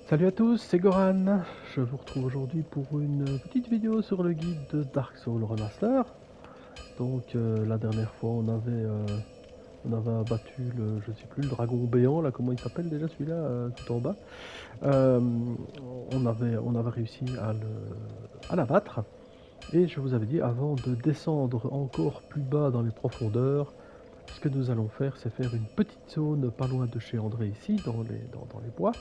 Salut à tous, c'est Goran. Je vous retrouve aujourd'hui pour une petite vidéo sur le guide de Dark Souls Remaster. Donc la dernière fois on avait abattu je sais plus, le dragon béant, là comment il s'appelle déjà celui-là, tout en bas. Euh, on avait réussi à l'abattre. Et je vous avais dit avant de descendre encore plus bas dans les profondeurs, ce que nous allons faire c'est faire une petite zone pas loin de chez André ici, dans les bois.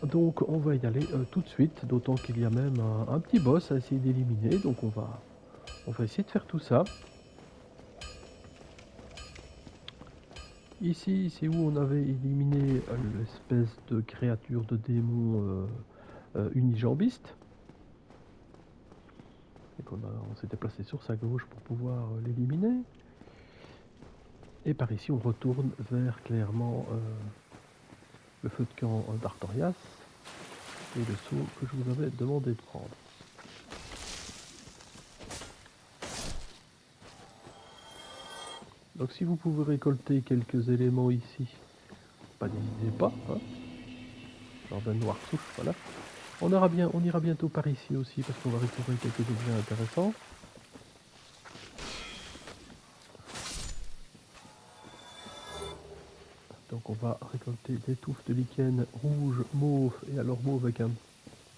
Donc on va y aller tout de suite, d'autant qu'il y a même un petit boss à essayer d'éliminer, donc on va essayer de faire tout ça. Ici, c'est où on avait éliminé l'espèce de créature de démon unijambiste. Donc on s'était placé sur sa gauche pour pouvoir l'éliminer. Et par ici on retourne vers clairement le feu de camp d'Artorias et le saut que je vous avais demandé de prendre. Donc si vous pouvez récolter quelques éléments ici, n'hésitez pas, hein. Genre d'un noir souche, voilà. On ira bientôt par ici aussi parce qu'on va récupérer quelques objets intéressants. Donc on va récolter des touffes de lichen rouge, mauve, et alors mauve avec un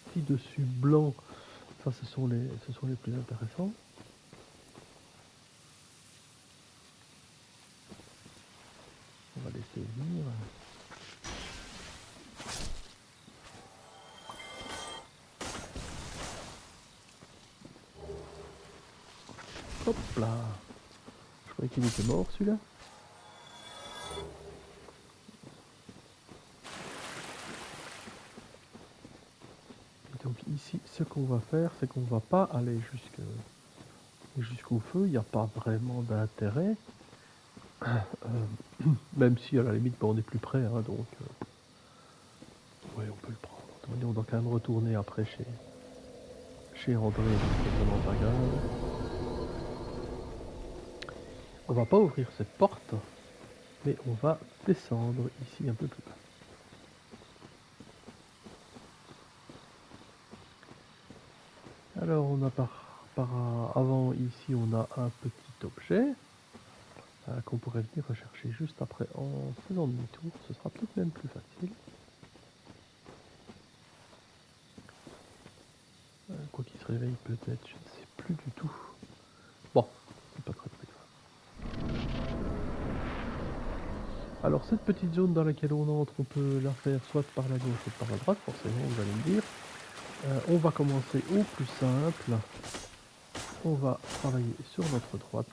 petit dessus blanc. Ça ce sont les plus intéressants. On va laisser venir. Hop là. Je croyais qu'il était mort celui-là. Donc ici, ce qu'on va faire, c'est qu'on va pas aller jusqu'au feu. Il n'y a pas vraiment d'intérêt. Même si à la limite, on est plus près, hein, donc ouais, on peut le prendre. On doit quand même retourner après chez André, c'est vraiment pas grave. On va pas ouvrir cette porte, mais on va descendre ici un peu plus bas. Alors on a avant ici on a un petit objet qu'on pourrait venir rechercher juste après en faisant demi-tour, ce sera peut-être même plus facile. Quoi qu'il se réveille peut-être, je ne sais plus du tout. Bon, c'est pas très grave. Alors cette petite zone dans laquelle on entre, on peut la faire soit par la gauche soit par la droite, forcément vous allez me dire. On va commencer au plus simple. On va travailler sur notre droite.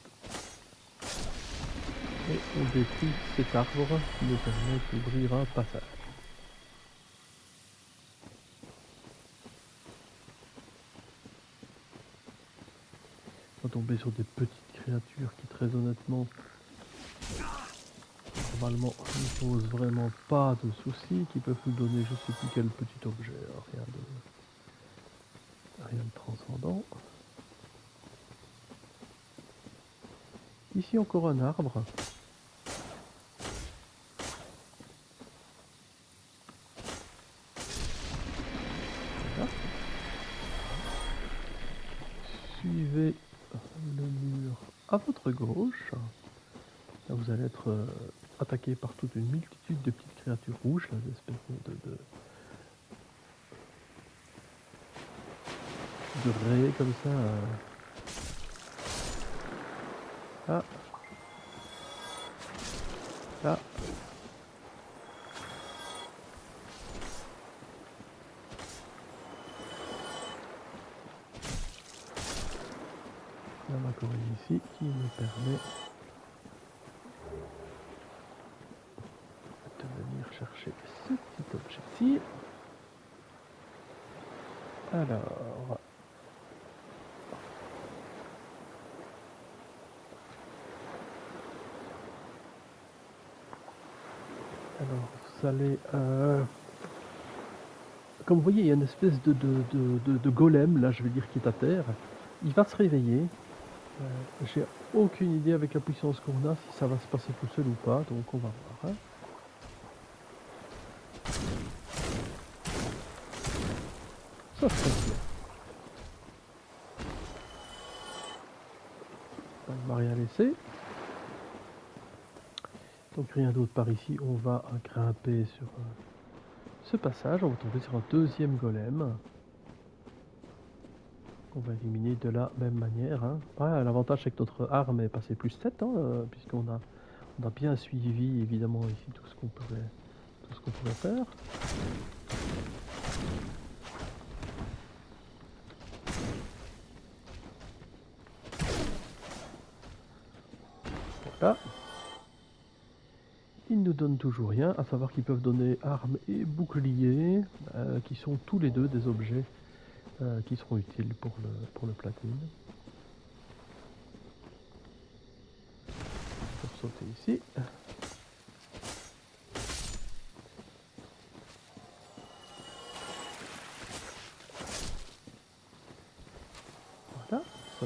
Et on détruit cet arbre qui nous permet d'ouvrir un passage. On va tomber sur des petites créatures qui très honnêtement normalement ne posent vraiment pas de soucis, qui peuvent nous donner je sais plus quel petit objet, rien de transcendant. Ici encore un arbre. Voilà. Suivez le mur à votre gauche. Là vous allez être attaqué par toute une multitude de petites créatures rouges, là, des espèces de raies comme ça. Ah. Là. Il y en a encore une ici qui me permet de venir chercher ce petit objet-ci. Alors, vous allez... comme vous voyez, il y a une espèce de golem, là je vais dire, qui est à terre. Il va se réveiller. J'ai aucune idée avec la puissance qu'on a si ça va se passer tout seul ou pas, donc on va voir. Hein. Ça se passe bien. Il m'a rien laissé. Donc rien d'autre par ici. On va grimper sur ce passage. On va tomber sur un deuxième golem. On va éliminer de la même manière. Hein. Ouais, l'avantage c'est que notre arme est passée plus 7, hein, puisqu'on a bien suivi évidemment ici tout ce qu'on pouvait faire. Voilà. Ils nous donnent toujours rien, à savoir qu'ils peuvent donner armes et boucliers, qui sont tous les deux des objets qui seront utiles pour le platine. Pour sauter ici. Voilà, ça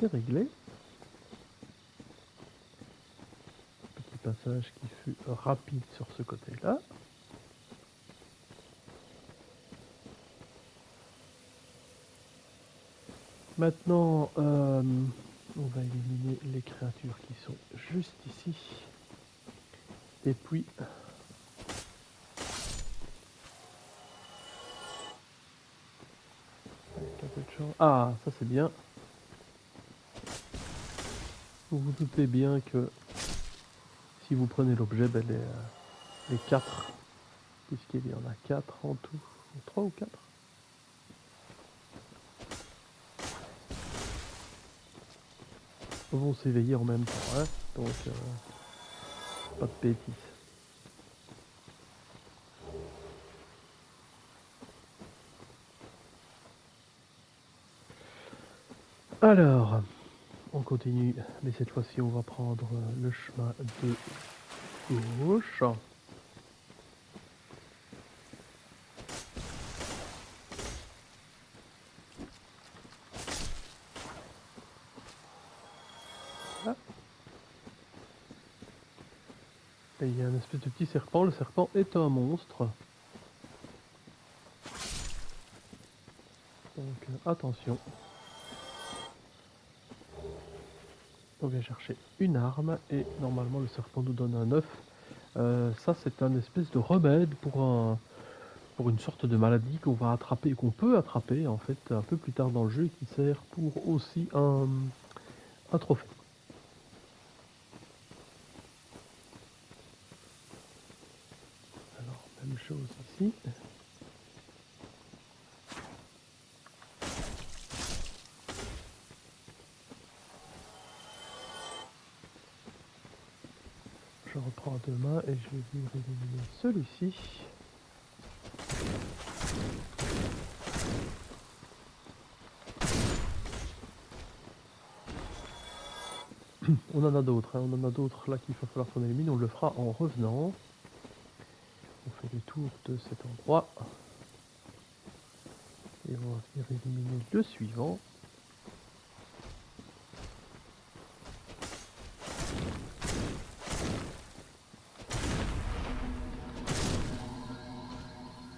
c'est réglé. Petit passage qui fut rapide sur ce côté-là. Maintenant, on va éliminer les créatures qui sont juste ici. Et puis, avec un peu de chance. Ah, ça c'est bien. Vous vous doutez bien que si vous prenez l'objet, ben les 4, puisqu'il y en a 4 en tout, 3 ou 4. Vont s'éveiller en même temps, hein, donc pas de bêtises. Alors, on continue, mais cette fois-ci on va prendre le chemin de gauche. Voilà. Et il y a un espèce de petit serpent, le serpent est un monstre. Donc attention. On vient chercher une arme et normalement le serpent nous donne un œuf. Ça c'est un espèce de remède pour une sorte de maladie qu'on va attraper, qu'on peut attraper en fait un peu plus tard dans le jeu et qui sert pour aussi un trophée. Alors même chose ici. Je reprends à deux mains et je vais venir éliminer celui-ci. On en a d'autres, hein. On en a d'autres là qu'il va falloir qu'on élimine, on le fera en revenant. On fait le tour de cet endroit. Et on va venir éliminer le suivant.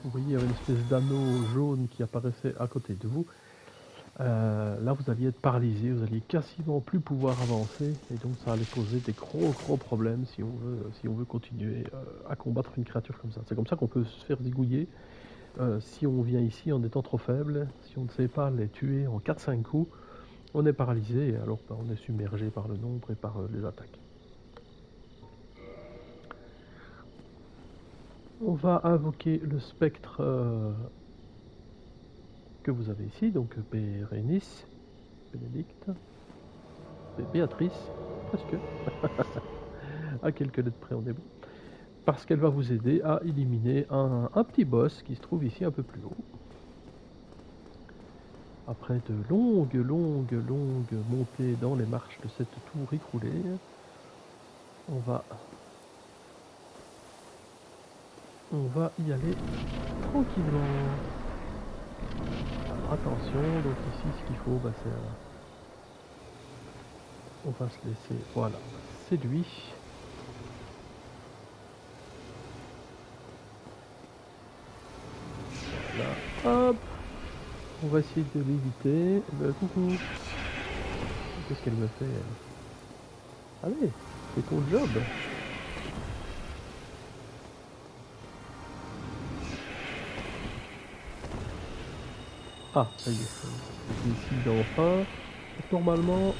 Vous voyez, il y avait une espèce d'anneau jaune qui apparaissait à côté de vous. Là, vous alliez être paralysé, vous alliez quasiment plus pouvoir avancer, et donc ça allait poser des gros problèmes si on veut continuer à combattre une créature comme ça. C'est comme ça qu'on peut se faire zigouiller si on vient ici en étant trop faible, si on ne sait pas les tuer en 4-5 coups, on est paralysé, et alors on est submergé par le nombre et par les attaques. On va invoquer le spectre que vous avez ici, donc Bérénice, Bénédicte, Béatrice, presque, à quelques lettres près on est bon, parce qu'elle va vous aider à éliminer un petit boss qui se trouve ici un peu plus haut. Après de longues montées dans les marches de cette tour écroulée, on va y aller tranquillement. Alors, attention, donc ici ce qu'il faut, c'est... on va se laisser, voilà, c'est lui. Hop, on va essayer de l'éviter. Coucou. Qu'est-ce qu'elle me fait elle? Allez, c'est ton job. Ah, ça y est, c'est ici d'enfin. Normalement,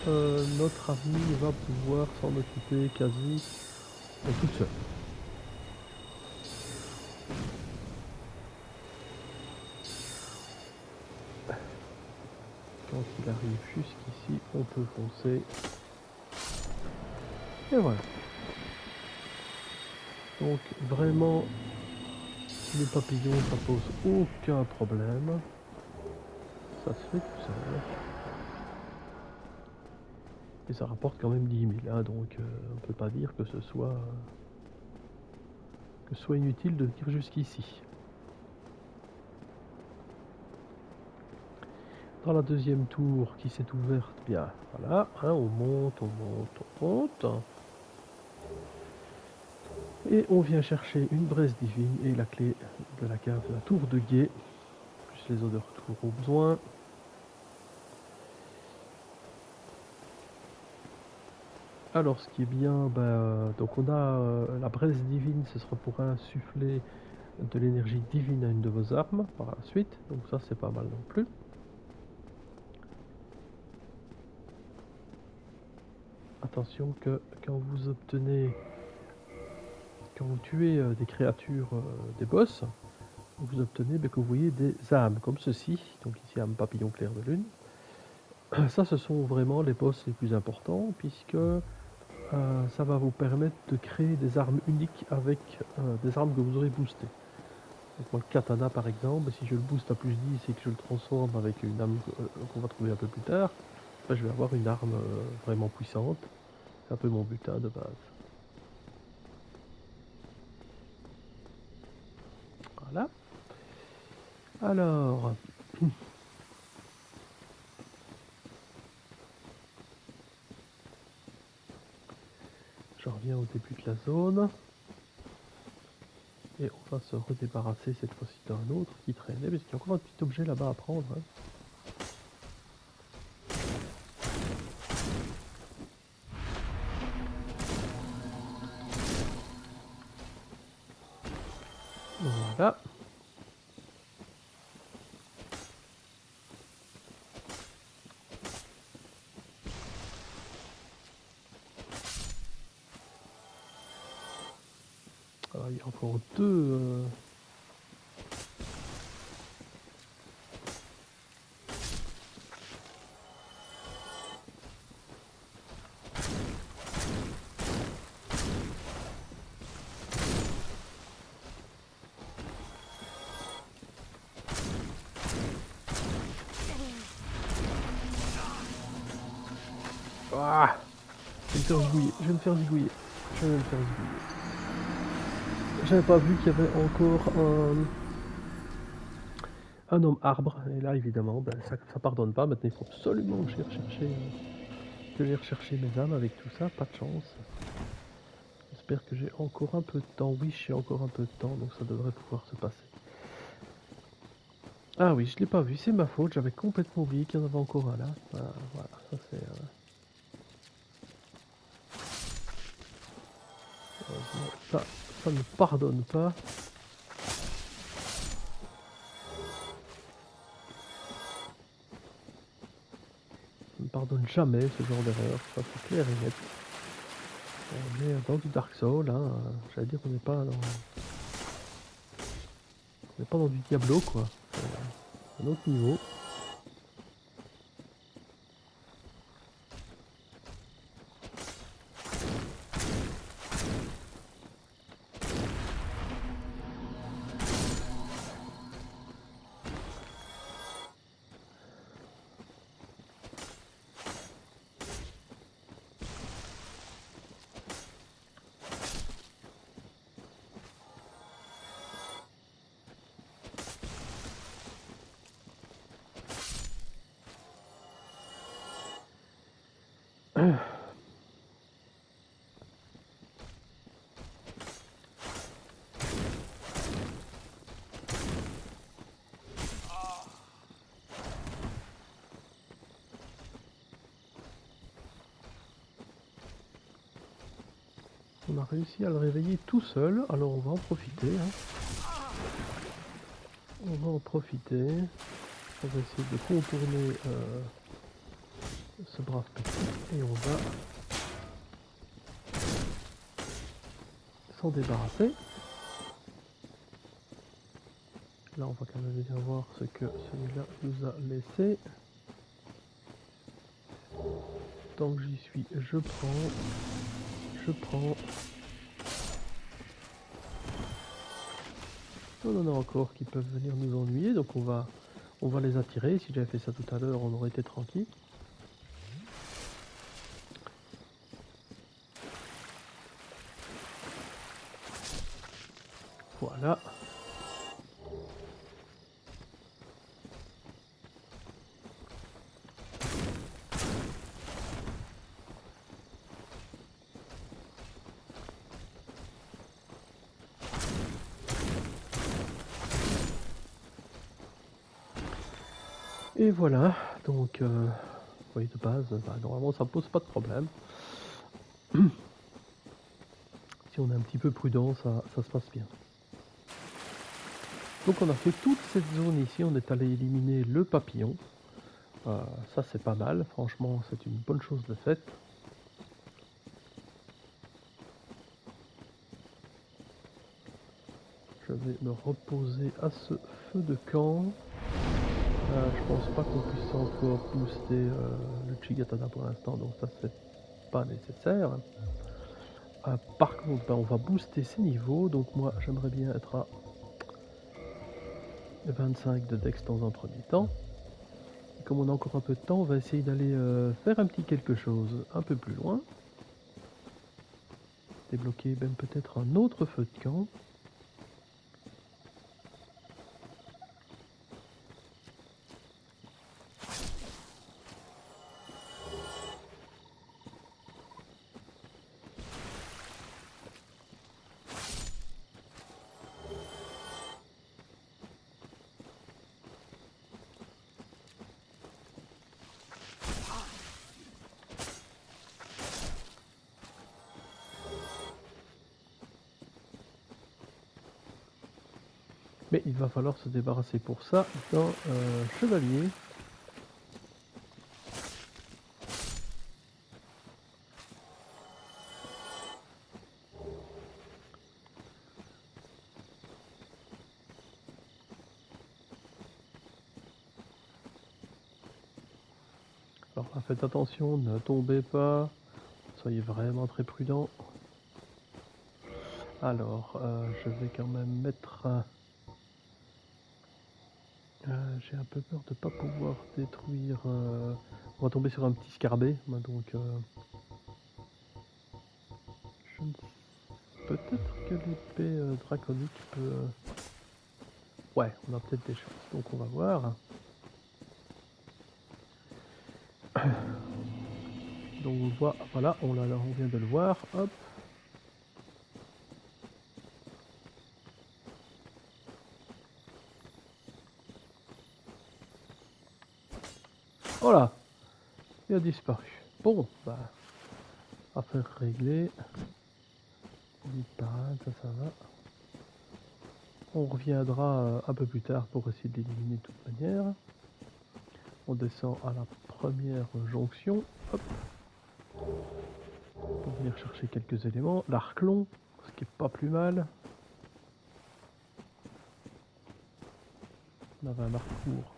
notre ami va pouvoir s'en occuper quasi toute seule. Quand il arrive jusqu'ici, on peut foncer. Et voilà. Donc vraiment, les papillons, ça pose aucun problème. Ça se fait tout seul. Et ça rapporte quand même 10 000, hein, donc on peut pas dire que ce soit inutile de venir jusqu'ici. Dans la deuxième tour qui s'est ouverte, bien voilà, hein, on monte, on monte, on monte. Et on vient chercher une braise divine et la clé de la cave de la tour de guet, plus les odeurs tour au besoin. Alors ce qui est bien, donc on a la braise divine, ce sera pour insuffler de l'énergie divine à une de vos armes par la suite, donc ça c'est pas mal non plus. Attention que quand vous tuez des créatures, des boss, vous obtenez que vous voyez des âmes comme ceci, donc ici âme papillon clair de lune. Ça ce sont vraiment les boss les plus importants puisque ça va vous permettre de créer des armes uniques avec des armes que vous aurez boostées. Donc moi le katana par exemple, si je le booste à plus 10 et que je le transforme avec une arme qu'on va trouver un peu plus tard, je vais avoir une arme vraiment puissante. C'est un peu mon butin de base. Voilà. Alors, je reviens au début de la zone. Et on va se redébarrasser cette fois-ci d'un autre qui traînait, parce qu'il y a encore un petit objet là-bas à prendre. Hein. Voilà. Alors, il y a encore deux... Ah, je vais me faire zigouiller, je vais me faire zigouiller, je vais me faire zigouiller. J'avais pas vu qu'il y avait encore un homme arbre, et là évidemment, ça pardonne pas, maintenant il faut absolument que j'aille rechercher mes âmes avec tout ça, pas de chance. J'espère que j'ai encore un peu de temps, oui j'ai encore un peu de temps, donc ça devrait pouvoir se passer. Ah oui, je l'ai pas vu, c'est ma faute, j'avais complètement oublié qu'il y en avait encore un là. Voilà, ça c'est... Ça ne pardonne pas. Ça ne pardonne jamais ce genre d'erreur, ça c'est clair et net. On est dans du Dark Souls, hein. J'allais dire qu'on n'est pas dans... On n'est pas dans du Diablo quoi. C'est un autre niveau. On a réussi à le réveiller tout seul, alors on va en profiter. Hein. On va en profiter. On va essayer de contourner ce brave petit et on va s'en débarrasser. Là on va quand même bien voir ce que celui-là nous a laissé. Tant que j'y suis, je prends. On en a encore qui peuvent venir nous ennuyer, donc on va les attirer. Si j'avais fait ça tout à l'heure, on aurait été tranquille. Voilà. Et voilà, donc oui, de base, bah, normalement ça pose pas de problème. Si on est un petit peu prudent, ça se passe bien. Donc on a fait toute cette zone ici, on est allé éliminer le papillon. Ça c'est pas mal, franchement c'est une bonne chose de faite. Je vais me reposer à ce feu de camp. Je pense pas qu'on puisse encore booster le Chigatana pour l'instant, donc ça c'est pas nécessaire. Par contre, on va booster ces niveaux, donc moi j'aimerais bien être à 25 de Dex dans un premier temps. Et comme on a encore un peu de temps, on va essayer d'aller faire un petit quelque chose un peu plus loin. Débloquer même peut-être un autre feu de camp. Mais il va falloir se débarrasser pour ça d'un chevalier. Alors là, faites attention, ne tombez pas, soyez vraiment très prudent. Alors, je vais quand même mettre... j'ai un peu peur de ne pas pouvoir détruire... on va tomber sur un petit scarabée, donc... peut-être que l'épée draconique peut... ouais, on a peut-être des chances, donc on va voir. Donc on voit, voilà, on vient de le voir, hop. Voilà, il a disparu. Bon, bah, affaire réglée. Ça va. On reviendra un peu plus tard pour essayer d'éliminer de toute manière. On descend à la première jonction, hop. Pour venir chercher quelques éléments. L'arc long, ce qui est pas plus mal. On avait un arc court.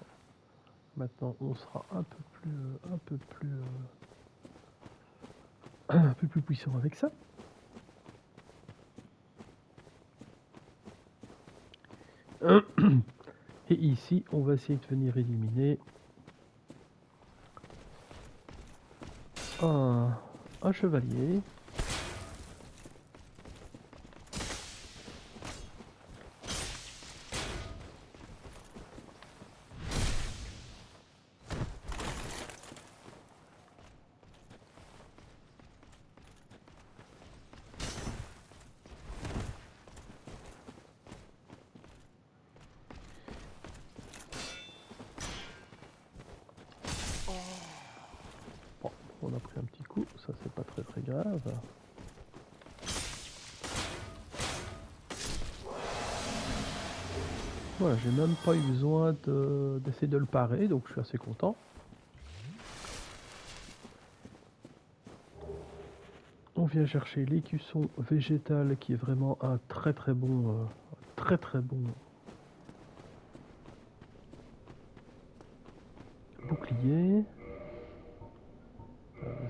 Maintenant, on sera un peu plus puissant avec ça. Et ici, on va essayer de venir éliminer un chevalier. On a pris un petit coup, ça c'est pas très grave. Voilà, j'ai même pas eu besoin d'essayer de le parer, donc je suis assez content. On vient chercher l'écusson végétal qui est vraiment un très bon bouclier.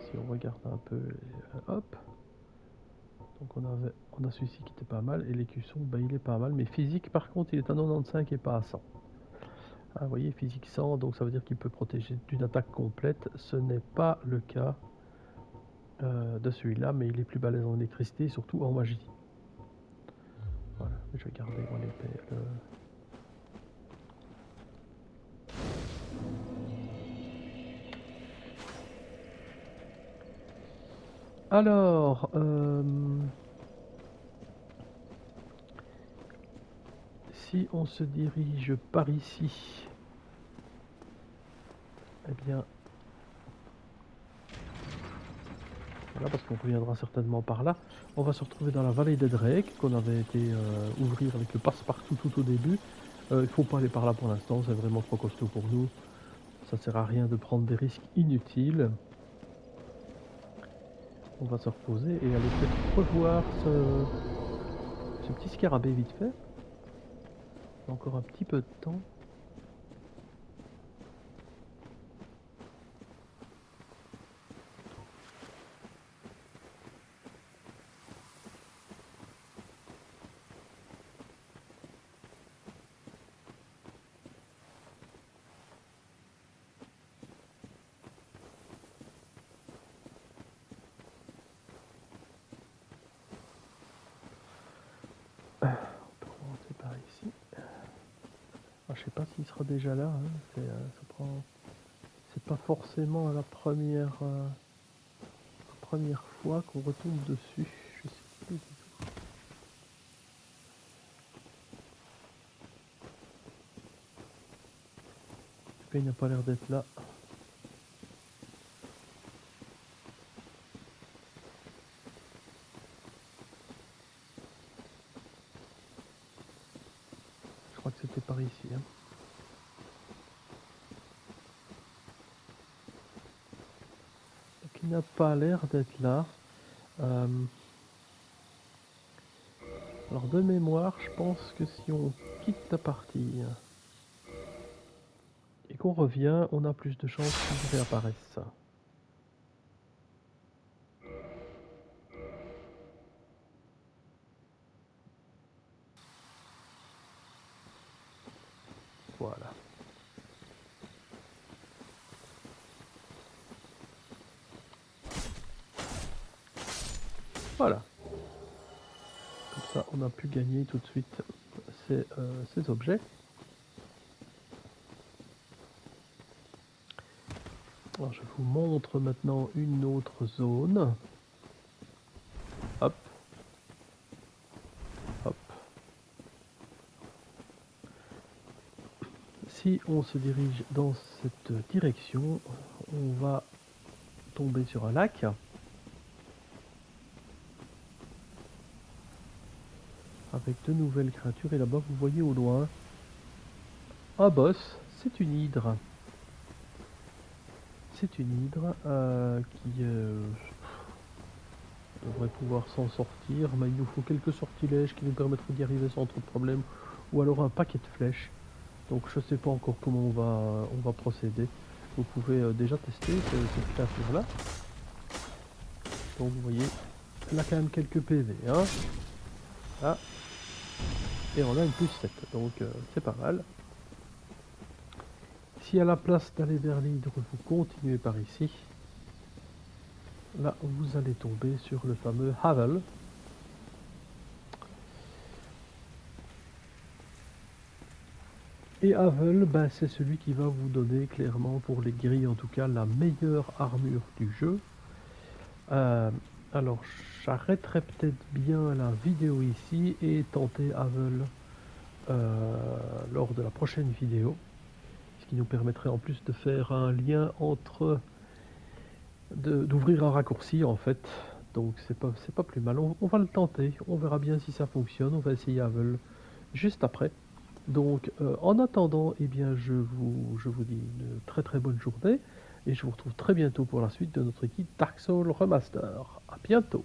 Si on regarde un peu, hop. Donc on a celui-ci qui était pas mal et l'écusson, bah, il est pas mal, mais physique par contre il est à 95 et pas à 100. Ah, vous voyez, physique 100, donc ça veut dire qu'il peut protéger d'une attaque complète. Ce n'est pas le cas de celui-là, mais il est plus balèze en électricité et surtout en magie. Voilà, je vais garder moi l'épée. Alors, si on se dirige par ici, eh bien, voilà, parce qu'on reviendra certainement par là, on va se retrouver dans la vallée des Drake, qu'on avait été ouvrir avec le passe-partout tout au début. Il ne faut pas aller par là pour l'instant, c'est vraiment trop costaud pour nous. Ça sert à rien de prendre des risques inutiles. On va se reposer et aller peut-être revoir ce petit scarabée vite fait. Encore un petit peu de temps. On peut commencer par ici. Ah, je sais pas s'il sera déjà là. Hein. Ça prend. C'est pas forcément la première fois qu'on retombe dessus. Je sais plus du tout. En tout cas, il n'a pas l'air d'être là. Je crois que c'était par ici. Hein. Donc, il n'a pas l'air d'être là. Alors de mémoire, je pense que si on quitte la partie et qu'on revient, on a plus de chances qu'il réapparaisse. Voilà. Voilà. Comme ça, on a pu gagner tout de suite ces objets. Alors, je vous montre maintenant une autre zone. Hop. Hop. Si on se dirige dans cette direction, on va tomber sur un lac. Avec de nouvelles créatures. Et là-bas, vous voyez au loin un boss. C'est une hydre. C'est une hydre qui devrait pouvoir s'en sortir, mais il nous faut quelques sortilèges qui nous permettront d'y arriver sans trop de problèmes, ou alors un paquet de flèches. Donc je sais pas encore comment on va procéder. Vous pouvez déjà tester cette créature là. Donc vous voyez, elle a quand même quelques PV. Hein. Ah. Et on a une plus 7, donc c'est pas mal. Si à la place d'aller vers l'hydre, vous continuez par ici, là vous allez tomber sur le fameux Havel. Et Havel, ben, c'est celui qui va vous donner clairement, pour les grilles en tout cas, la meilleure armure du jeu. Alors j'arrêterai peut-être bien la vidéo ici et tenter Havel lors de la prochaine vidéo. Ce qui nous permettrait en plus de faire un lien entre... d'ouvrir un raccourci en fait. Donc c'est pas plus mal. On va le tenter, on verra bien si ça fonctionne. On va essayer Havel juste après. Donc en attendant, eh bien, je vous dis une très très bonne journée et je vous retrouve très bientôt pour la suite de notre guide Dark Souls Remaster. À bientôt.